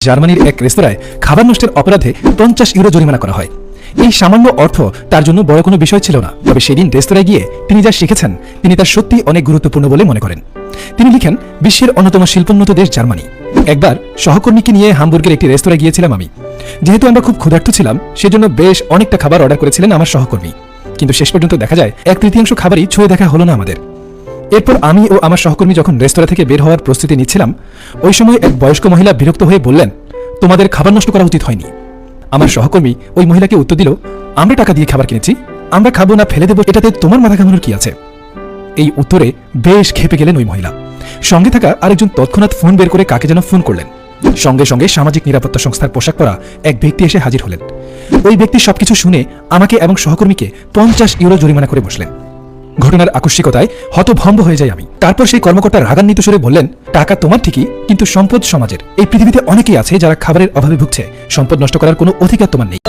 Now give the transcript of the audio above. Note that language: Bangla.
জার্মানির এক রেস্তোরাঁয় খাবার নষ্টের অপরাধে 50 ইউরো জরিমানা করা হয়। এই সামান্য অর্থ তার জন্য বড় কোনো বিষয় ছিল না, তবে সেদিন রেস্তোরাঁয় গিয়ে তিনি যা শিখেছেন তিনি তার সত্যি অনেক গুরুত্বপূর্ণ বলে মনে করেন। তিনি লিখেন, বিশ্বের অন্যতম শিল্পোন্নত দেশ জার্মানি। একবার সহকর্মীকে নিয়ে হামবুর্গের একটি রেস্তোরাঁয় গিয়েছিলাম আমি। যেহেতু আমরা খুব ক্ষুধার্ত ছিলাম, সেজন্য বেশ অনেকটা খাবার অর্ডার করেছিলেন আমার সহকর্মী, কিন্তু শেষ পর্যন্ত দেখা যায় 1/3 খাবারই ছুঁয়ে দেখা হলো না আমাদের। এরপর আমি ও আমার সহকর্মী যখন রেস্তোরাঁ থেকে বের হওয়ার প্রস্তুতি নিচ্ছিলাম, ওই সময় এক বয়স্ক মহিলা বিরক্ত হয়ে বললেন, তোমাদের খাবার নষ্ট করা উচিত হয়নি। আমার সহকর্মী ওই মহিলাকে উত্তর দিল, আমরা টাকা দিয়ে খাবার কিনেছি, আমরা খাবো না ফেলে দেবো, এটাতে তোমার মাথা ঘামানোর কি আছে? এই উত্তরে বেশ ক্ষেপে গেলেন ওই মহিলা। সঙ্গে থাকা আরেকজন তৎক্ষণাৎ ফোন বের করে কাকে যেন ফোন করলেন। সঙ্গে সঙ্গে সামাজিক নিরাপত্তা সংস্থার পোশাক পরা এক ব্যক্তি এসে হাজির হলেন। ওই ব্যক্তি সবকিছু শুনে আমাকে এবং সহকর্মীকে 50 ইউরো জরিমানা করে বসলেন। ঘটনার আকস্মিকতায় হতভম্ব হয়ে যাই আমি। তারপর সেই কর্মকর্তা রাগান্বিত সুরে বললেন, টাকা তোমার ঠিকই, কিন্তু সম্পদ সমাজের। এই পৃথিবীতে অনেকেই আছে যারা খাবারের অভাবে ভুগছে, সম্পদ নষ্ট করার কোনো অধিকার তোমার নেই।